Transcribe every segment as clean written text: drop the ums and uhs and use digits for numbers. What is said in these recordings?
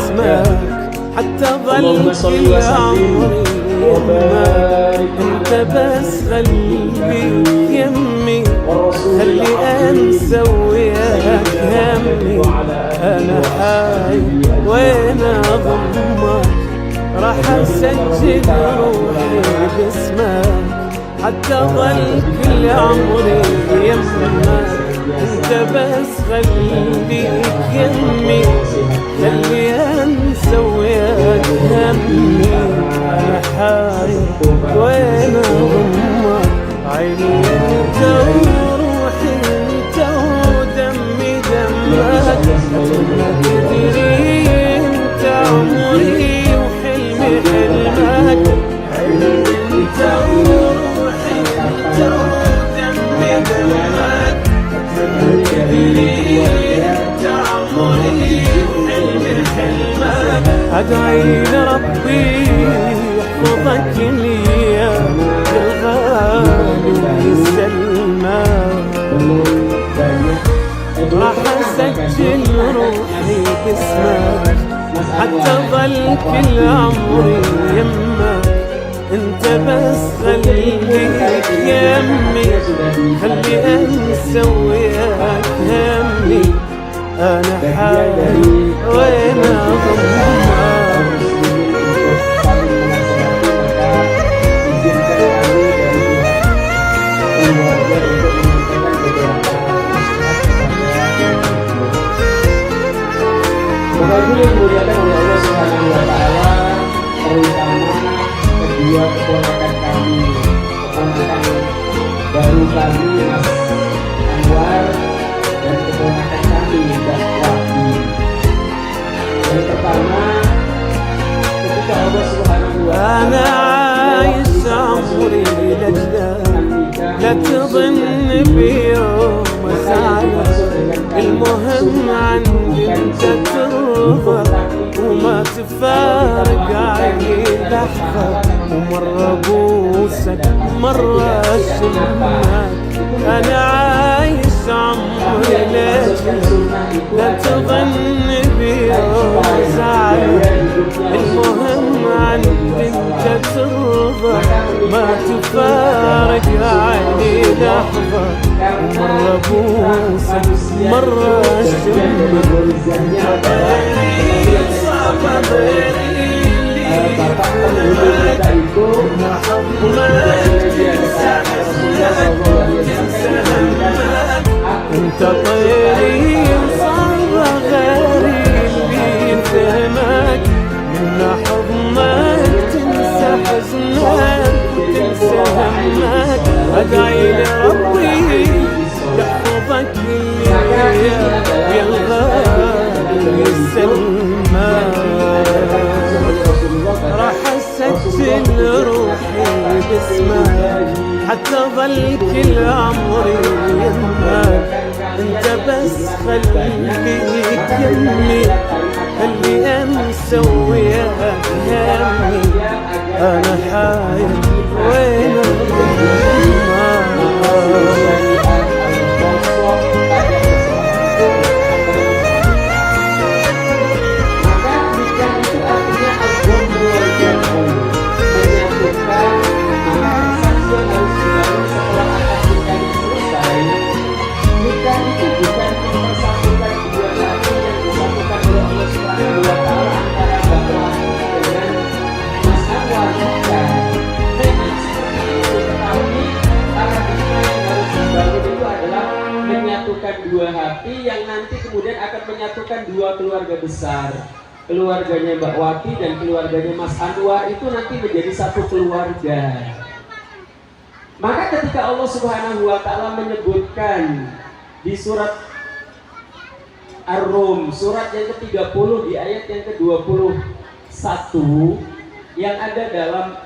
باسمك حتى ظل كل عمري يمك. انت بس خلي يمي، خلي انسى وياك همي. انا حي وانا ضمك، راح اسجل روحي باسمك حتى ظل كل عمري يمك. انت بس خليك يمي، خلي انسى وياك همي. انا حي وانا ضمك، عيني انت وروحي انت ودمي دمك. ما تدري انت عمري وحلمي حلمك. عيني انت وروحي انت ودمي دمك. ما تدري انت عمري وحلمي حلمك. ادعي لربي يحفظك ليا بالغالي ويسلمك. راح اسجل روحي باسمك حتى ظل كل عمري يمك. انت بس خليك يمي، خلي انسى وياك همي. انا حي وانا ضمك. Bapak-Ibu yang dimuliakan oleh Allah Subhanahu wa Ta'ala, terutama kedua keponakan kami, keponakan baru kami Mas Anwar dan keponakan kami Mbak Wati. Yang pertama, ketika Allah Subhanahu wa أنا عايش عمري لأجلك، لا تظن بيوم أزعلك. المهم عندي انت ترضى وما تفارق عيني لحظة. ومرة بوسك مرة اشمك. انا عايش عمري لأجلك، لا تظن بيوم أزعلك. المهم عندي انت ترضى ما تفارق عيني لحظة. مرة بوسك مرة اشمك. صعبة غيري انت طيري وصعبة غيري اللي يفهمك. من حضنك تنسى حزنك وتنسى همك. ادعي لربي يحفظك يا الغالي يسلمك. راح اسجل روحي باسمك حتى ظل كل عمري يمك. انت بس خليك يمي، خلي انسى وياك همي. انا حاير وين dua hati yang nanti kemudian akan menyatukan dua keluarga besar. Keluarganya Mbak Wati dan keluarganya Mas Anwar itu nanti menjadi satu keluarga. Maka ketika Allah Subhanahu wa Ta'ala menyebutkan di surat Ar-Rum, surat yang ke-30 di ayat yang ke-21 yang ada dalam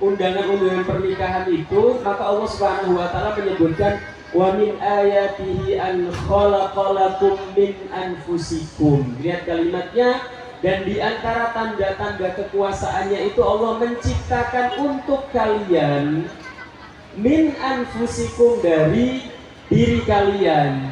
undangan-undangan pernikahan itu, maka Allah Subhanahu wa Ta'ala menyebutkan wa min ayatihi an khalaqalakum min anfusikum. Lihat kalimatnya, dan di antara tanda-tanda kekuasaannya itu Allah menciptakan untuk kalian min anfusikum, dari diri kalian.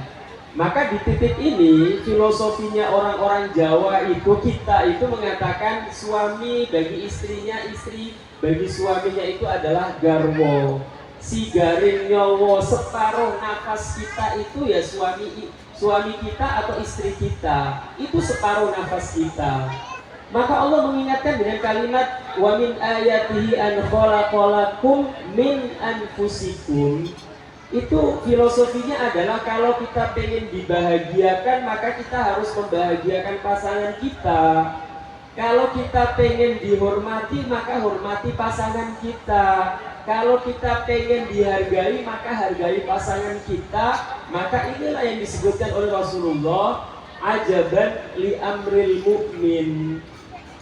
Maka di titik ini filosofinya orang-orang Jawa itu, kita itu mengatakan suami bagi istrinya, istri bagi suaminya itu adalah garwo. Si garing nyowo, separuh nafas kita itu ya suami kita atau istri kita, itu separuh nafas kita. Maka Allah mengingatkan dengan kalimat wa min ayatihi an khalaqalakum min anfusikum. Itu filosofinya adalah kalau kita pengen dibahagiakan, maka kita harus membahagiakan pasangan kita. Kalau kita pengen dihormati, maka hormati pasangan kita. Kalau kita pengen dihargai, maka hargai pasangan kita. Maka inilah yang disebutkan oleh Rasulullah, ajaban li amril mu'min.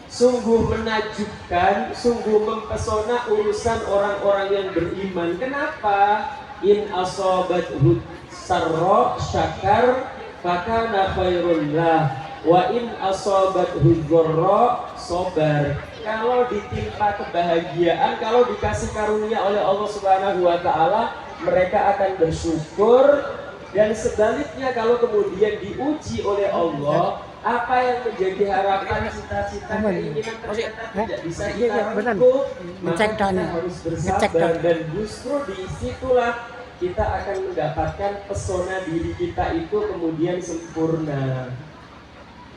Sungguh menakjubkan, sungguh mempesona urusan orang-orang yang beriman. Kenapa? In asobathu sarra syakar fakana khairul lah, wa in asobathu dharra sabar. Kalau ditimpa kebahagiaan, kalau dikasih karunia oleh Allah Subhanahu wa taala, mereka akan bersyukur. Dan sebaliknya kalau kemudian diuji oleh Allah, apa yang menjadi harapan, cita-cita, keinginan ternyata tidak bisa kita rangkum, maka kita harus bersabar. Dan justru disitulah kita akan mendapatkan pesona diri kita itu kemudian sempurna.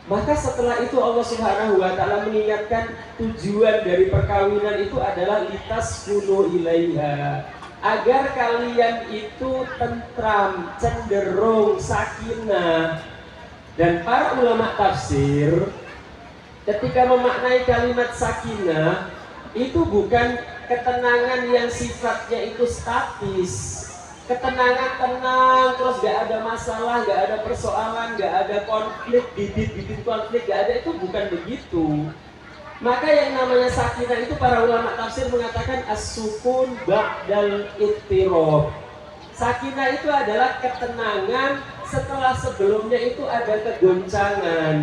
Maka setelah itu Allah Subhanahu wa taala mengingatkan tujuan dari perkawinan itu adalah litaskunu ilaiha, agar kalian itu tentram, cenderung, sakinah. Dan para ulama tafsir ketika memaknai kalimat sakinah itu bukan ketenangan yang sifatnya itu statis, ketenangan tenang terus gak ada masalah, gak ada persoalan, gak ada konflik, bibit-bibit konflik gak ada, itu bukan begitu. Maka yang namanya sakinah itu para ulama tafsir mengatakan as-sukun ba'dal ittirab. Sakinah itu adalah ketenangan setelah sebelumnya itu ada kegoncangan.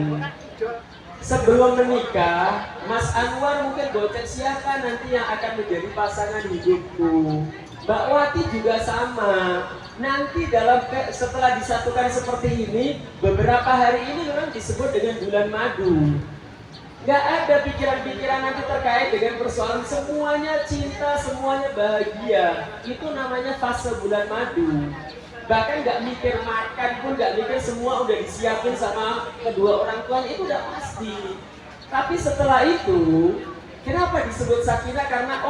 Sebelum menikah, Mas Anwar mungkin gocek siapa nanti yang akan menjadi pasangan hidupku. Mbak Wati juga sama. Nanti setelah disatukan seperti ini, beberapa hari ini memang disebut dengan bulan madu. Gak ada pikiran-pikiran nanti terkait dengan persoalan, semuanya cinta, semuanya bahagia. Itu namanya fase bulan madu. Bahkan gak mikir makan pun, gak mikir, semua udah disiapin sama kedua orang tuanya, itu udah pasti. Tapi setelah itu, kenapa disebut sakinah? Karena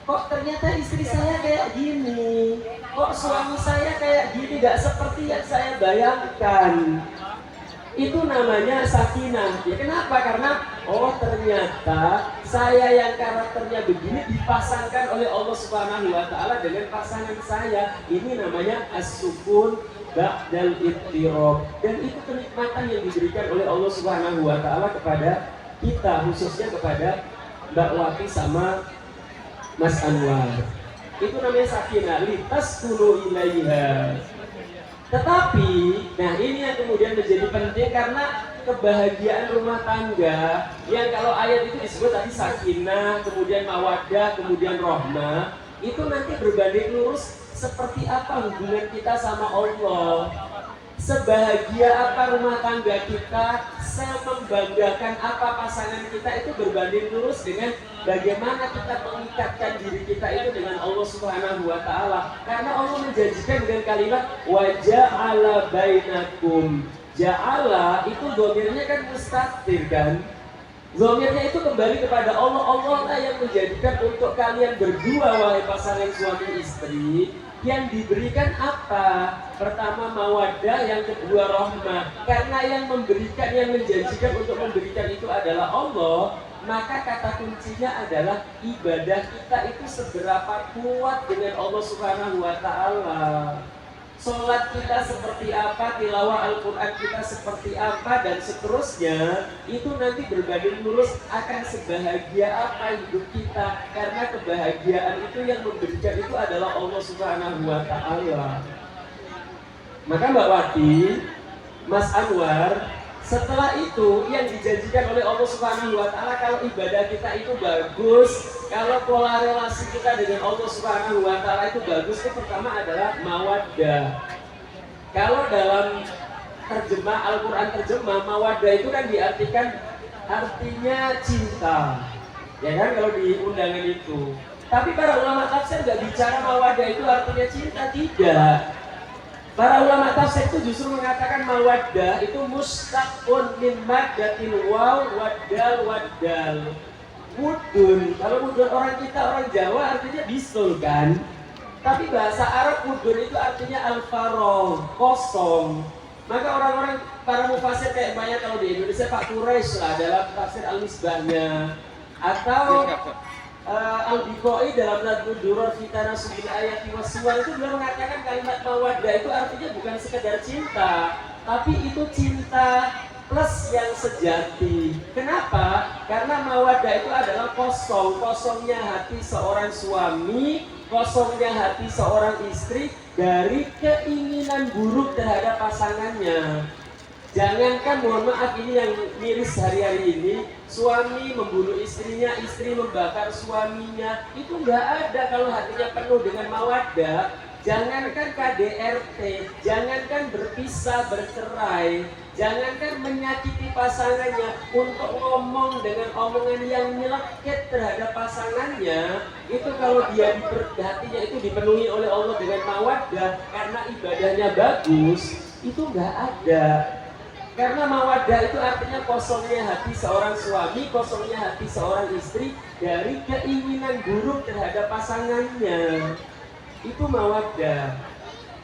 kok ternyata istri saya kayak gini, kok suami saya kayak gini, gak seperti yang saya bayangkan. Itu namanya sakinah. Ya kenapa? Karena ternyata saya yang karakternya begini dipasangkan oleh Allah Subhanahu wa taala dengan pasangan saya. Ini namanya as-sukun ba'dal ittirab. Dan itu kenikmatan yang diberikan oleh Allah Subhanahu wa taala kepada kita, khususnya kepada Mbak Wati sama Mas Anwar. Itu namanya sakinah, litaskunu ilaiha. Tetapi, nah ini yang kemudian menjadi penting, karena kebahagiaan rumah tangga yang kalau ayat itu disebut tadi sakinah, kemudian mawaddah, kemudian rohmah, itu nanti berbanding lurus seperti apa hubungan kita sama Allah. Sebahagia apa rumah tangga kita, semembanggakan apa pasangan kita, itu berbanding lurus dengan bagaimana kita mengikatkan diri kita itu dengan Allah Subhanahu wa taala. Karena Allah menjanjikan dengan kalimat wa ja'ala bainakum. Ja'ala itu dhamirnya kan mustatir kan? Dhamirnya itu kembali kepada Allah. Allah lah yang menjadikan untuk kalian berdua wahai pasangan suami istri, yang diberikan apa? Pertama mawaddah, yang kedua rahmah. Karena yang memberikan, yang menjanjikan untuk memberikan itu adalah Allah, maka kata kuncinya adalah ibadah kita itu seberapa kuat dengan Allah Subhanahu wa taala. Sholat kita seperti apa, tilawah Al-Quran kita seperti apa, dan seterusnya. Itu nanti berbanding lurus akan sebahagia apa hidup kita. Karena kebahagiaan itu yang memberikan itu adalah Allah Subhanahu wa ta'ala. Maka Mbak Wati, Mas Anwar, setelah itu yang dijanjikan oleh Allah Subhanahu wa ta'ala, kalau ibadah kita itu bagus, kalau pola relasi kita dengan Allah Subhanahu wa ta'ala itu bagus, itu pertama adalah mawaddah. Kalau dalam terjemah Al-Quran terjemah mawaddah itu kan diartikan artinya cinta, ya kan kalau di undangan itu. Tapi para ulama tafsir nggak bicara mawaddah itu artinya cinta, tidak. Para ulama tafsir itu justru mengatakan mawaddah itu mustaqun min maddatil waw waddal waddal. Mudun, kalau mudun orang kita orang Jawa artinya bisul kan. Tapi bahasa Arab mudun itu artinya al-faragh, kosong. Maka orang-orang para mufasir kayak banyak kalau di Indonesia Pak Quraisy lah dalam tafsir Al-Misbahnya, atau Al-Biqai dalam Nadhul Duror fi Tanasubil Ayati Wassuwar itu beliau mengatakan kalimat mawaddah itu artinya bukan sekedar cinta, tapi itu cinta plus yang sejati. Kenapa? Karena mawaddah itu adalah kosong, kosongnya hati seorang suami, kosongnya hati seorang istri dari keinginan buruk terhadap pasangannya. Jangankan, mohon maaf, ini yang miris hari-hari ini, suami membunuh istrinya, istri membakar suaminya, itu nggak ada kalau hatinya penuh dengan mawaddah. Jangankan KDRT, jangankan berpisah, bercerai, jangankan menyakiti pasangannya, untuk ngomong dengan omongan yang nyelekit terhadap pasangannya, itu kalau dia hatinya itu dipenuhi oleh Allah dengan mawaddah karena ibadahnya bagus, itu nggak ada. Karena mawaddah itu artinya kosongnya hati seorang suami, kosongnya hati seorang istri dari keinginan buruk terhadap pasangannya. Itu mawaddah.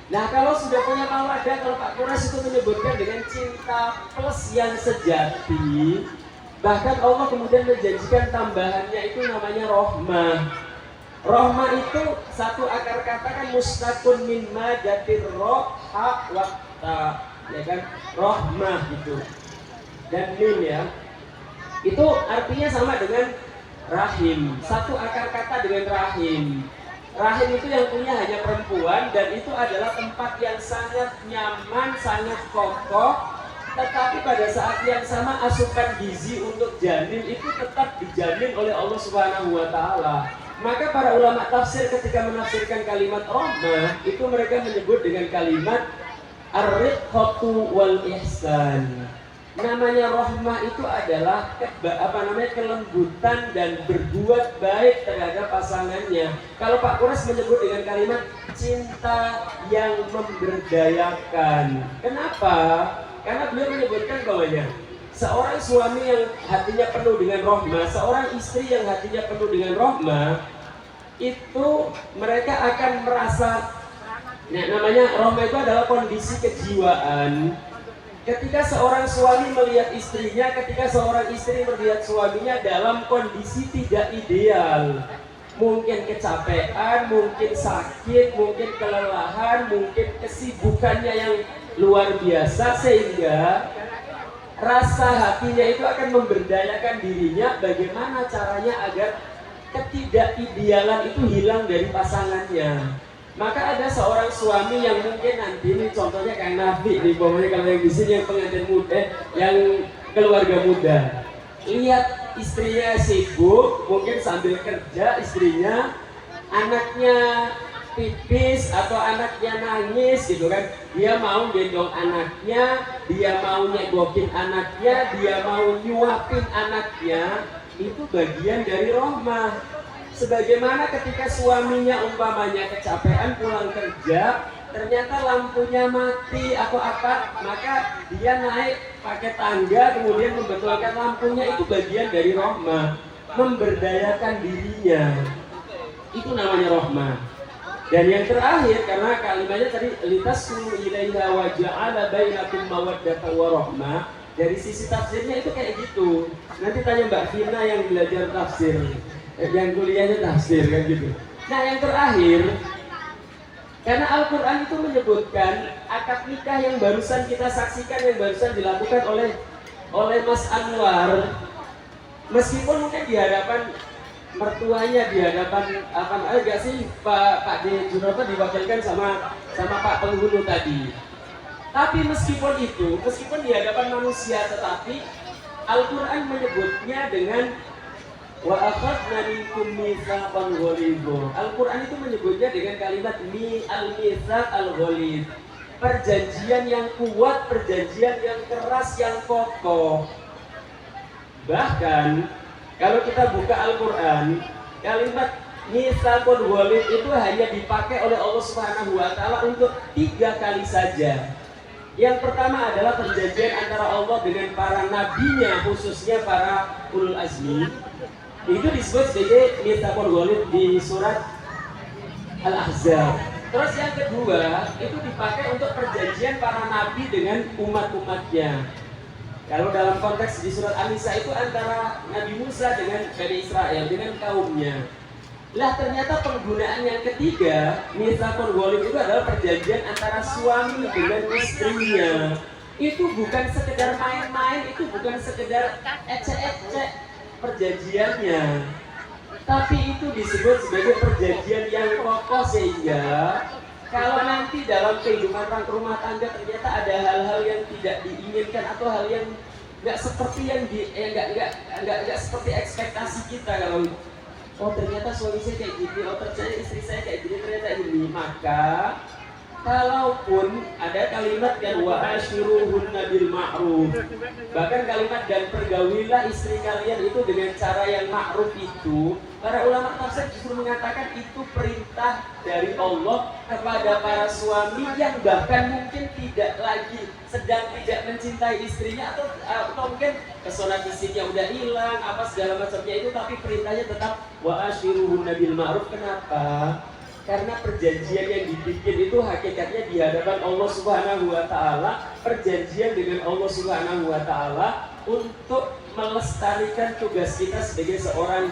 Nah, kalau sudah punya mawaddah, kalau Pak Quraisy itu menyebutkan dengan cinta plus yang sejati, bahkan Allah kemudian menjanjikan tambahannya itu namanya rohmah. Rohmah itu satu akar kata kan mustaqun min madatir roha waqta, ya kan, rohmah gitu. Dan mim ya, itu artinya sama dengan rahim, satu akar kata dengan rahim. Rahim itu yang punya hanya perempuan, dan itu adalah tempat yang sangat nyaman, sangat kokoh. Tetapi pada saat yang sama asupan gizi untuk janin itu tetap dijamin oleh Allah Subhanahu wa Ta'ala. Maka para ulama tafsir ketika menafsirkan kalimat rohmah itu mereka menyebut dengan kalimat ar-riqqatu wal ihsan. Namanya rohmah itu adalah kelembutan dan berbuat baik terhadap pasangannya. Kalau Pak Quraisy menyebut dengan kalimat cinta yang memberdayakan. Kenapa? Karena beliau menyebutkan bahwanya seorang suami yang hatinya penuh dengan rohmah, seorang istri yang hatinya penuh dengan rohmah, itu mereka akan merasa, nah, namanya rohmah itu adalah kondisi kejiwaan. Ketika seorang suami melihat istrinya, ketika seorang istri melihat suaminya dalam kondisi tidak ideal, mungkin kecapean, mungkin sakit, mungkin kelelahan, mungkin kesibukannya yang luar biasa, sehingga rasa hatinya itu akan memberdayakan dirinya bagaimana caranya agar ketidakidealan itu hilang dari pasangannya. Maka ada seorang suami yang mungkin nanti ini contohnya kayak Nabi nih, pokoknya kalau yang di sini yang pengantin muda, yang keluarga muda, lihat istrinya sibuk, mungkin sambil kerja istrinya, anaknya pipis atau anaknya nangis gitu kan, dia mau gendong anaknya, dia mau nyegokin anaknya, dia mau nyuapin anaknya, itu bagian dari rohmah. Sebagaimana ketika suaminya umpamanya kecapean pulang kerja, ternyata lampunya mati atau apa, maka dia naik pakai tangga kemudian membetulkan lampunya, itu bagian dari rohmah, memberdayakan dirinya. Itu namanya rohmah. Dan yang terakhir, karena kalimatnya tadi litasqulu ilaiha wa ja'ala bainakum mawaddatan wa rahmah, dari sisi tafsirnya itu kayak gitu. Nanti tanya Mbak Vina yang belajar tafsir, yang kuliahnya tafsir kan gitu. Nah, yang terakhir, karena Al-Quran itu menyebutkan akad nikah yang barusan kita saksikan, yang barusan dilakukan oleh Mas Anwar, meskipun mungkin di hadapan mertuanya, di hadapan enggak sih Pak D. Junoto diwakilkan sama Pak penghulu tadi. Tapi meskipun itu, meskipun di hadapan manusia, tetapi Al-Quran menyebutnya dengan wa akhadna minkum mitsaqan ghalidha. Al-Qur'an itu menyebutnya dengan kalimat al-mitsaq al-ghalidh. perjanjian yang kuat, perjanjian yang keras, yang kokoh. Bahkan kalau kita buka Al-Quran, kalimat mitsaqun ghalidh itu hanya dipakai oleh Allah Subhanahu wa taala untuk 3 kali saja. Yang pertama adalah perjanjian antara Allah dengan para nabinya, khususnya para ulul azmi. Itu disebut sebagai mitsaqun ghalidh di surat Al-Ahzab. Terus yang kedua, itu dipakai untuk perjanjian para nabi dengan umat-umatnya. Kalau dalam konteks di surat An-Nisa itu antara Nabi Musa dengan Bani Israel, dengan kaumnya. Lah ternyata penggunaan yang ketiga, mitsaqun ghalidh itu adalah perjanjian antara suami dengan istrinya. Itu bukan sekedar main-main, itu bukan sekedar ecek-ecek perjanjiannya. Tapi itu disebut sebagai perjanjian yang kokoh, sehingga kalau nanti dalam kehidupan rumah tangga ternyata ada hal-hal yang tidak diinginkan atau hal yang nggak seperti yang nggak seperti ekspektasi kita, kalau oh ternyata suami saya kayak gini, oh ternyata istri saya kayak gini, ternyata ini, maka kalaupun ada kalimat yang wa ashiruhunna bil ma'ruf, bahkan kalimat dan pergaulilah istri kalian itu dengan cara yang ma'ruf, itu para ulama tafsir justru mengatakan itu perintah dari Allah kepada para suami yang bahkan mungkin tidak lagi sedang tidak mencintai istrinya, atau mungkin pesona fisiknya udah hilang apa segala macamnya itu, tapi perintahnya tetap wa ashiruhunna bil ma'ruf. Kenapa? Karena perjanjian yang dibikin itu hakikatnya di hadapan Allah Subhanahu wa taala, perjanjian dengan Allah Subhanahu wa taala untuk melestarikan tugas kita sebagai seorang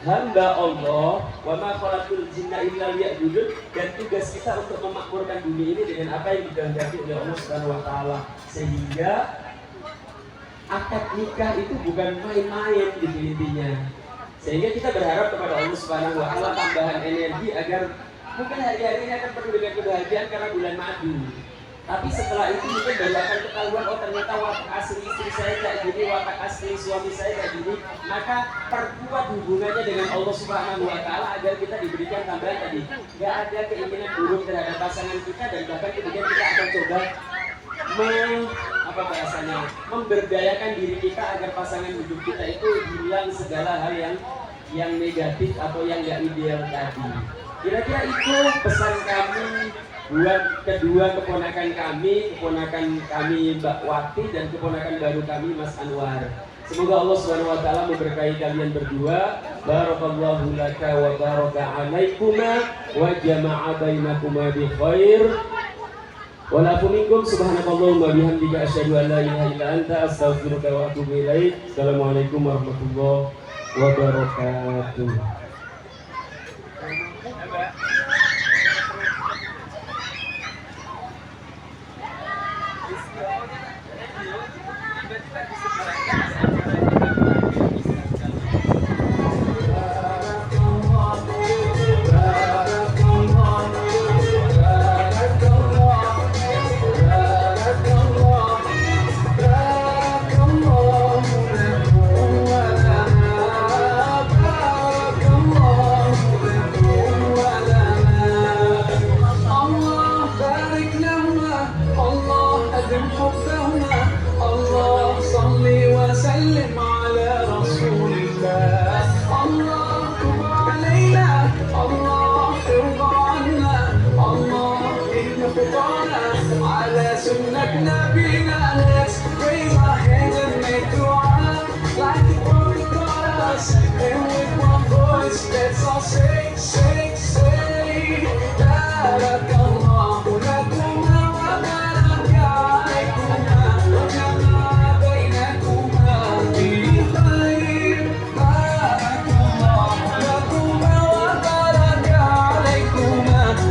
hamba Allah, wa ma khalaqul jinna illa liya'budun, dan tugas kita untuk memakmurkan bumi ini dengan apa yang dikehendaki oleh Allah Subhanahu wa taala. Sehingga akad nikah itu bukan main-main gitu intinya. Sehingga kita berharap kepada Allah Subhanahu wa taala tambahan energi agar mungkin hari-hari ini akan penuh dengan kebahagiaan karena bulan madu. Tapi setelah itu mungkin baru akan ketahuan, oh ternyata watak asli istri saya kayak gini, watak asli suami saya kayak gini. Maka perkuat hubungannya dengan Allah Subhanahu wa taala agar kita diberikan tambahan tadi. Gak ada keinginan buruk terhadap pasangan kita, dan bahkan kemudian kita akan coba memberdayakan diri kita agar pasangan hidup kita itu hilang segala hal yang negatif atau yang gak ideal tadi. Kira-kira itu pesan kami buat kedua keponakan kami Mbak Wati dan keponakan baru kami Mas Anwar. Semoga Allah Subhanahu wa taala memberkahi kalian berdua. Barakallahu laka wa baraka alaikuma wa jama'a bainakuma bi khair. Wa la minkum subhanakallahumma bihamdika asyhadu an la ilaha illa anta astaghfiruka wa atubu ilaik. Assalamualaikum warahmatullahi wabarakatuh.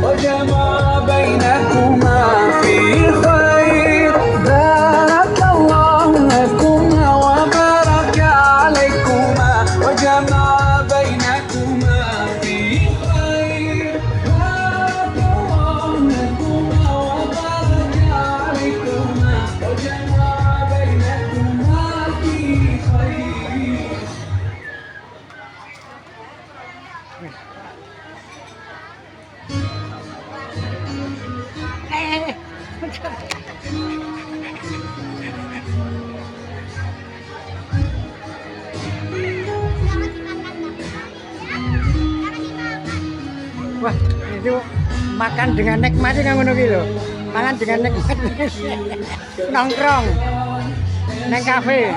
وجمع بينكما في خير Wah, itu makan dengan nikmat kan ngono ki lho. Makan dengan nikmat. Nongkrong nang kafe.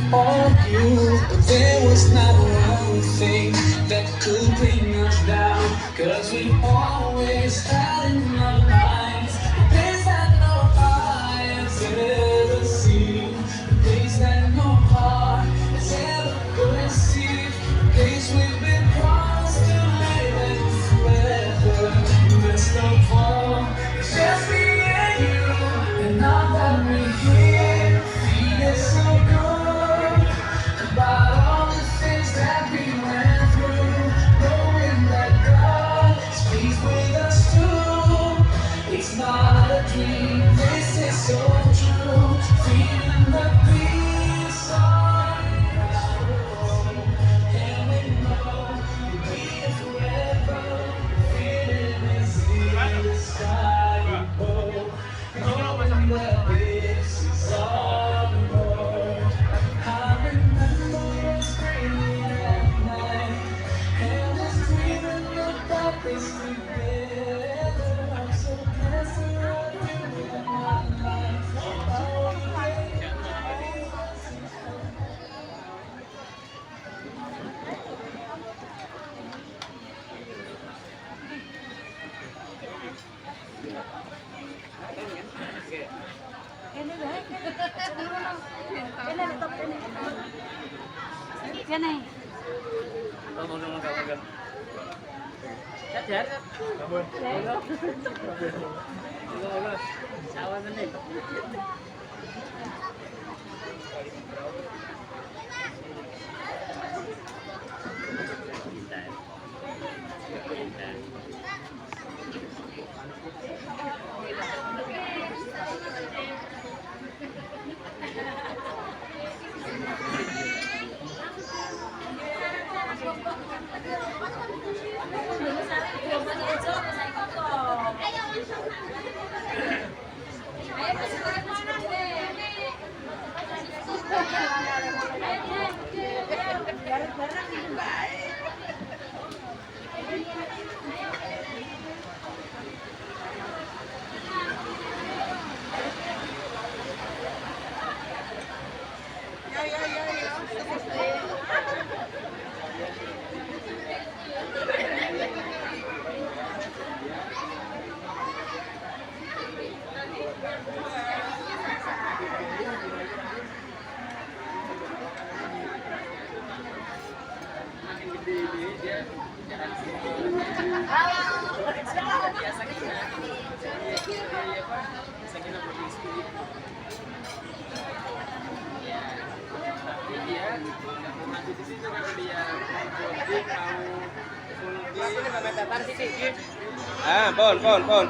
Argue, but there was not one thing that could bring us down. Cause we always had in our minds a place that no eye has ever seen, a place that no heart has ever perceived, a place we've been promised to live in forever. Best of all, it's just me and you, and now that we're here, feeling so good. About all the things that we went through, knowing that God is pleased with us too. It's not a dream, this is so true. Feeling the peace all around, and we know we'll be here forever. Feeling is in the sky above, knowing that this is all the Lord. I remember us screaming at night, and us dreaming about this together. I'm so blessed to have you in my life. Oh, yeah. Sini.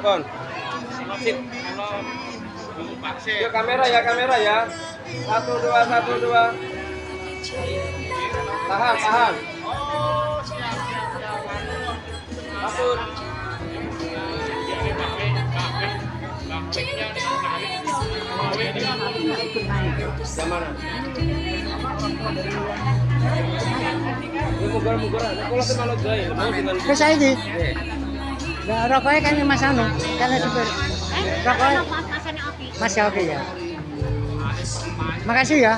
Pon. Yuk kamera ya. 1, 2. Tahan. Atur. Mana? Mugar. Kalau malu gaya, mau dengan. Wis saiki. Nah, rokoknya kan Mas Anu, karena supir. Rokoknya masih oke ya. Makasih ya.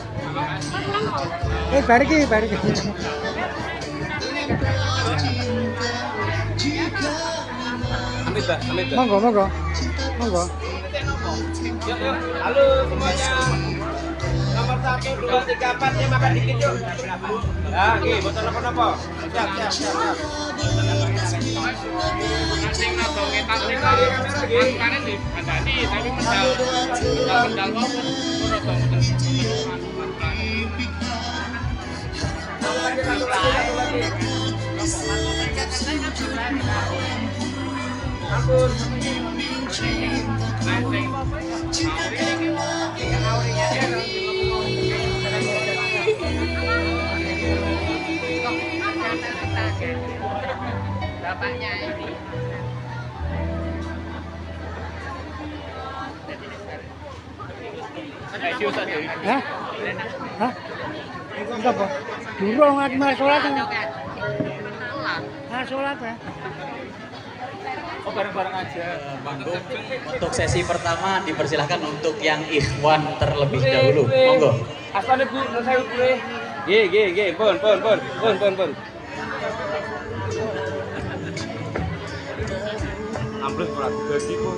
Balik. Amit dah. Monggo. Yuk. Halo semuanya. Nomor 1, 2, 3, 4 ya makan dikit yuk. Ya, oke, botol apa? Siap. Asing nabung kita kamera kemarin di Andani tapi medal maupun rada Satu lagi. Ampun. bapaknya ini. Hah? Hah? Itu apa? Durung aku malah sholat. Sholat ya. Oh, bareng-bareng aja. Manggung untuk sesi pertama dipersilahkan untuk yang ikhwan terlebih dahulu. Monggo. Astane Bu, saya Bu. Nggih, pun. Ambles ora dadi kok.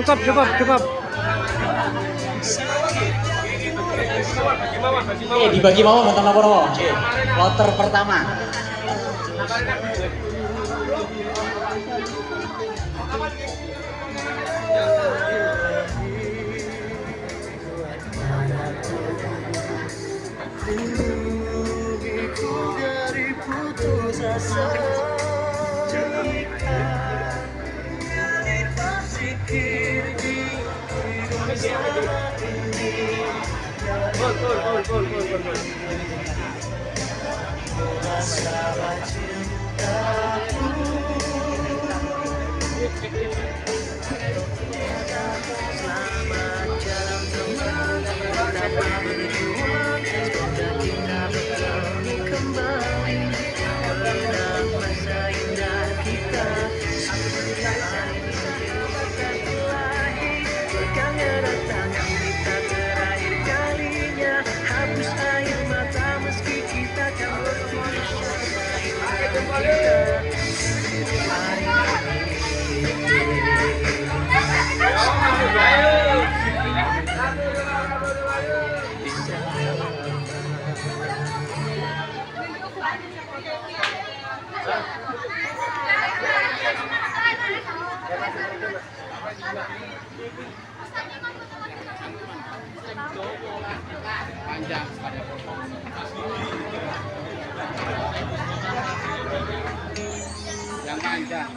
Cukup. Dibagi mau nonton apa mau? Kloter pertama. Betul. Panjang pada yang panjang.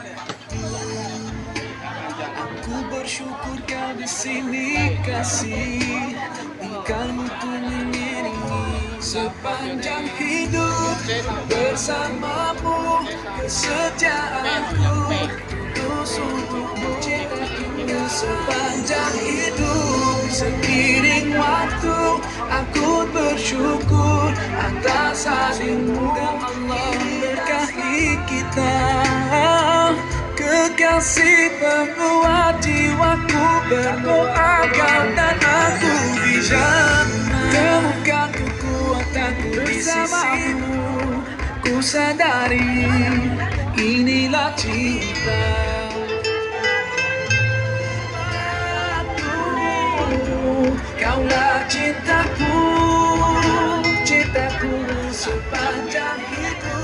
Aku bersyukur kau di sini kasih, engkau tuh mengiringi sepanjang hidup bersamamu, kesetiaanku terus untukmu, cintaku sepanjang hidup. Seiring waktu aku bersyukur atas hadirmu dan Allah berkahi kita. Kekasih penguat jiwaku, berdoa kau dan aku bisa temukan kekuatanku di sisimu. Ku sadari inilah cinta. Kaulah cintaku sepanjang hidup.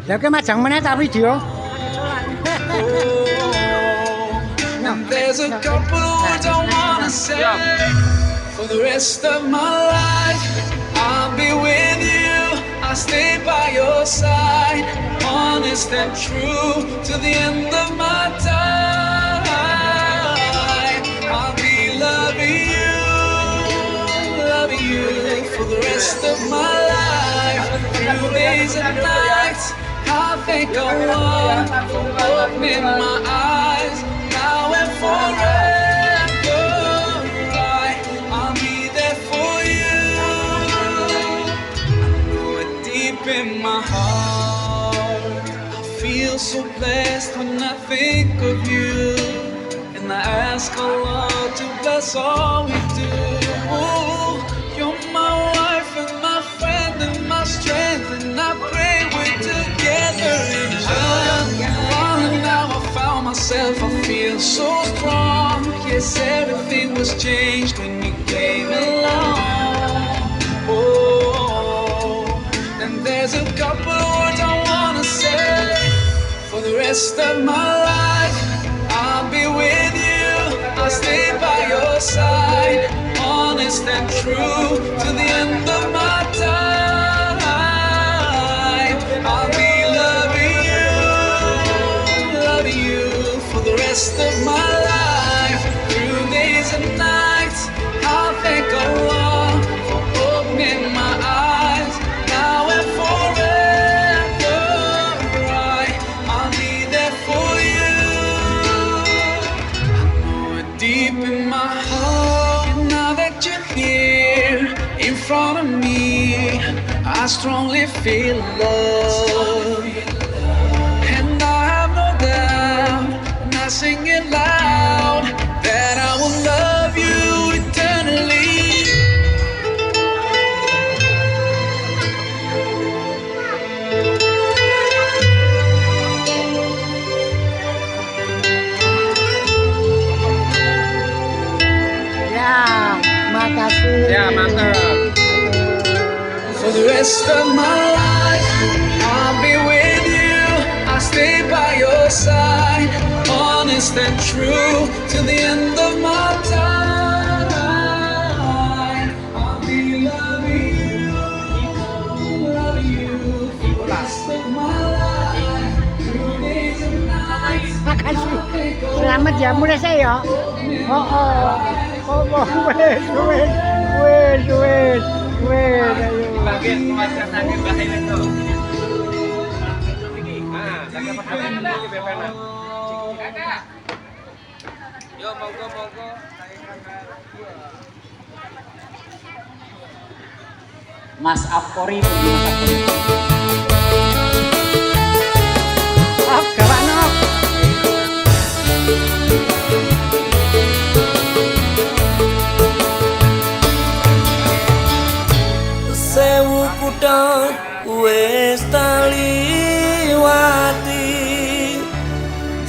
Lah ke majang meneh tak video. There's a couple words I wanna say. For the rest of my life, I'll be with you. I'll stay by your side, honest and true to the end of my time. I'll be loving you for the rest of my life. Through days and nights, I'll thank Allah for opening my eyes. Now and forever, I'll be there for you. I know it deep in my heart. I feel so blessed when I think of you. And I ask Allah to bless all we do. You're my wife and my friend and my strength, and I pray we're together in love. Now I found myself, I feel so strong. Yes, everything was changed when you came along. Oh, and there's a couple of words I wanna say. For the rest of my life, I'll be with you. I'll stay by your side, honest and true to the end of my time. I'll be loving you for the rest of my life, through days and nights. I'll thank Allah for opening my eyes. Now and forever, I'll be there for you. I know it deep in my heart. And now that you're here in front of me, I strongly feel love. And I have no doubt, and I sing it loud, that I will love you eternally. Ya, makasih. Ya, mantap. For the rest of my life, I'll be with you. I'll stay by your side, honest and true to the end of my time. I'll be loving you for the rest of my life, through days and nights. Makasih. Selamat ya mulai saya. Wes. Bagian pengajar sakit bahaya itu. Nah, jaga perhatian lagi bepena. Yo, monggo. Mas Apori menggunakan Gawak nok. Sewu kutha wis taliwati,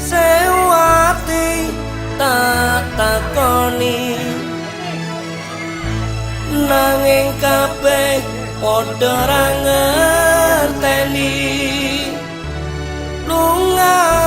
sewu ati tak takoni, nanging kabeh padha ra ngerteni. Lunga